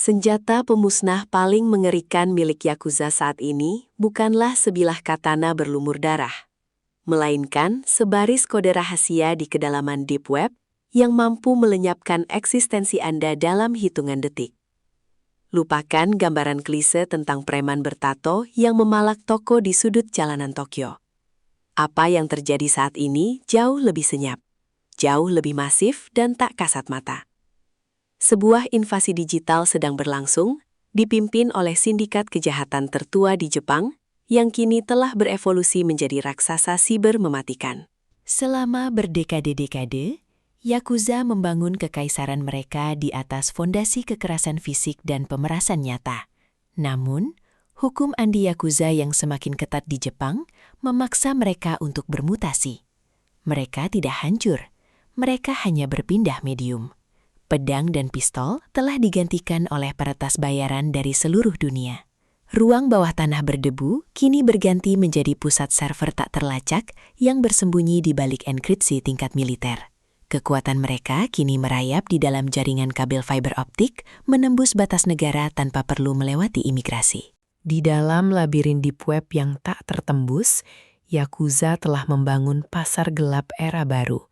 Senjata pemusnah paling mengerikan milik Yakuza saat ini bukanlah sebilah katana berlumur darah, melainkan sebaris kode rahasia di kedalaman Deep Web yang mampu melenyapkan eksistensi Anda dalam hitungan detik. Lupakan gambaran klise tentang preman bertato yang memalak toko di sudut jalanan Tokyo. Apa yang terjadi saat ini jauh lebih senyap, jauh lebih masif dan tak kasat mata. Sebuah invasi digital sedang berlangsung, dipimpin oleh sindikat kejahatan tertua di Jepang, yang kini telah berevolusi menjadi raksasa siber mematikan. Selama berdekade-dekade, Yakuza membangun kekaisaran mereka di atas fondasi kekerasan fisik dan pemerasan nyata. Namun, hukum anti Yakuza yang semakin ketat di Jepang memaksa mereka untuk bermutasi. Mereka tidak hancur, mereka hanya berpindah medium. Pedang dan pistol telah digantikan oleh peretas bayaran dari seluruh dunia. Ruang bawah tanah berdebu kini berganti menjadi pusat server tak terlacak yang bersembunyi di balik enkripsi tingkat militer. Kekuatan mereka kini merayap di dalam jaringan kabel fiber optik, menembus batas negara tanpa perlu melewati imigrasi. Di dalam labirin deep web yang tak tertembus, Yakuza telah membangun pasar gelap era baru.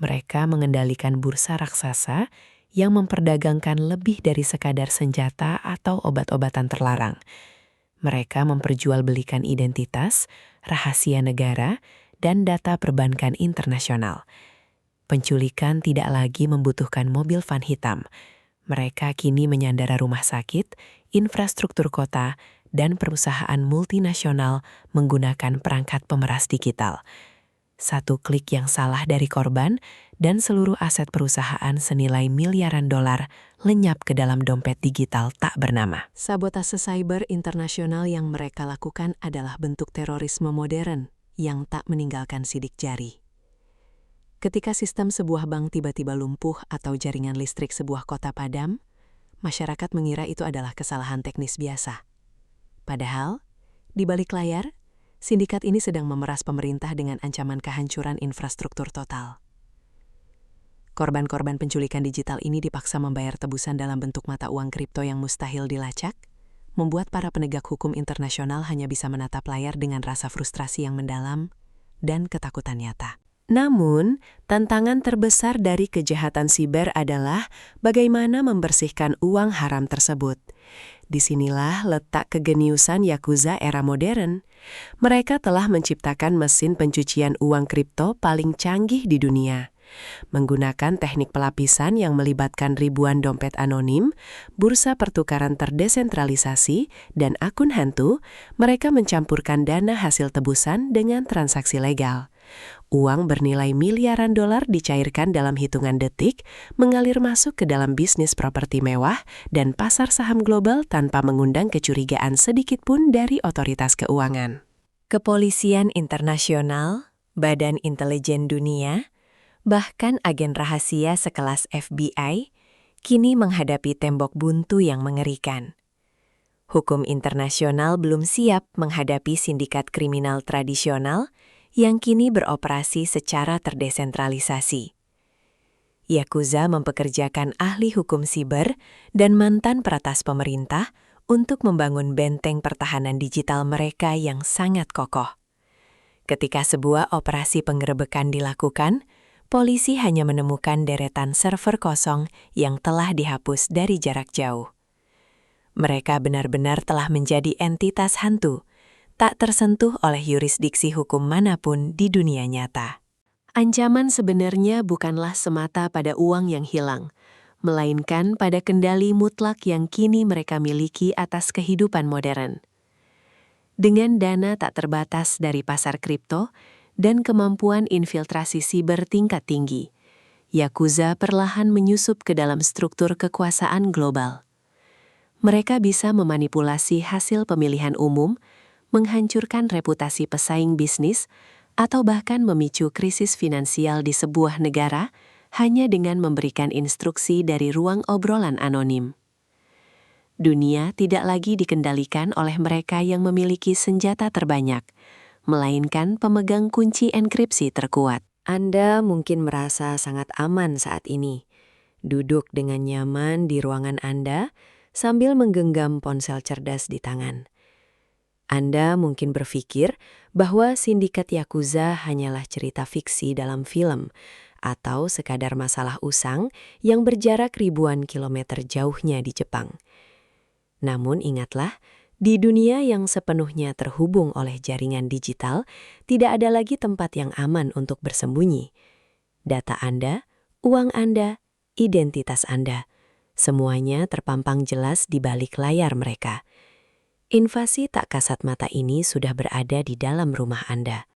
Mereka mengendalikan bursa raksasa yang memperdagangkan lebih dari sekadar senjata atau obat-obatan terlarang. Mereka memperjualbelikan identitas, rahasia negara, dan data perbankan internasional. Penculikan tidak lagi membutuhkan mobil van hitam. Mereka kini menyandara rumah sakit, infrastruktur kota, dan perusahaan multinasional menggunakan perangkat pemeras digital. Satu klik yang salah dari korban, dan seluruh aset perusahaan senilai miliaran dolar lenyap ke dalam dompet digital tak bernama. Sabotase cyber internasional yang mereka lakukan adalah bentuk terorisme modern yang tak meninggalkan sidik jari. Ketika sistem sebuah bank tiba-tiba lumpuh atau jaringan listrik sebuah kota padam, masyarakat mengira itu adalah kesalahan teknis biasa. Padahal, di balik layar, sindikat ini sedang memeras pemerintah dengan ancaman kehancuran infrastruktur total. Korban-korban penculikan digital ini dipaksa membayar tebusan dalam bentuk mata uang kripto yang mustahil dilacak, membuat para penegak hukum internasional hanya bisa menatap layar dengan rasa frustrasi yang mendalam dan ketakutan nyata. Namun, tantangan terbesar dari kejahatan siber adalah bagaimana membersihkan uang haram tersebut. Disinilah letak kegeniusan Yakuza era modern. Mereka telah menciptakan mesin pencucian uang kripto paling canggih di dunia. Menggunakan teknik pelapisan yang melibatkan ribuan dompet anonim, bursa pertukaran terdesentralisasi, dan akun hantu, mereka mencampurkan dana hasil tebusan dengan transaksi legal. Uang bernilai miliaran dolar dicairkan dalam hitungan detik, mengalir masuk ke dalam bisnis properti mewah dan pasar saham global tanpa mengundang kecurigaan sedikitpun dari otoritas keuangan. Kepolisian internasional, Badan Intelijen Dunia, bahkan agen rahasia sekelas FBI, kini menghadapi tembok buntu yang mengerikan. Hukum internasional belum siap menghadapi sindikat kriminal tradisional yang kini beroperasi secara terdesentralisasi. Yakuza mempekerjakan ahli hukum siber dan mantan peretas pemerintah untuk membangun benteng pertahanan digital mereka yang sangat kokoh. Ketika sebuah operasi penggerebekan dilakukan, polisi hanya menemukan deretan server kosong yang telah dihapus dari jarak jauh. Mereka benar-benar telah menjadi entitas hantu, tak tersentuh oleh yurisdiksi hukum manapun di dunia nyata. Ancaman sebenarnya bukanlah semata pada uang yang hilang, melainkan pada kendali mutlak yang kini mereka miliki atas kehidupan modern. Dengan dana tak terbatas dari pasar kripto dan kemampuan infiltrasi siber tingkat tinggi, Yakuza perlahan menyusup ke dalam struktur kekuasaan global. Mereka bisa memanipulasi hasil pemilihan umum, menghancurkan reputasi pesaing bisnis, atau bahkan memicu krisis finansial di sebuah negara hanya dengan memberikan instruksi dari ruang obrolan anonim. Dunia tidak lagi dikendalikan oleh mereka yang memiliki senjata terbanyak, melainkan pemegang kunci enkripsi terkuat. Anda mungkin merasa sangat aman saat ini. Duduk dengan nyaman di ruangan Anda, sambil menggenggam ponsel cerdas di tangan. Anda mungkin berpikir bahwa sindikat Yakuza hanyalah cerita fiksi dalam film, atau sekadar masalah usang yang berjarak ribuan kilometer jauhnya di Jepang. Namun ingatlah, di dunia yang sepenuhnya terhubung oleh jaringan digital, tidak ada lagi tempat yang aman untuk bersembunyi. Data Anda, uang Anda, identitas Anda, semuanya terpampang jelas di balik layar mereka. Invasi tak kasat mata ini sudah berada di dalam rumah Anda.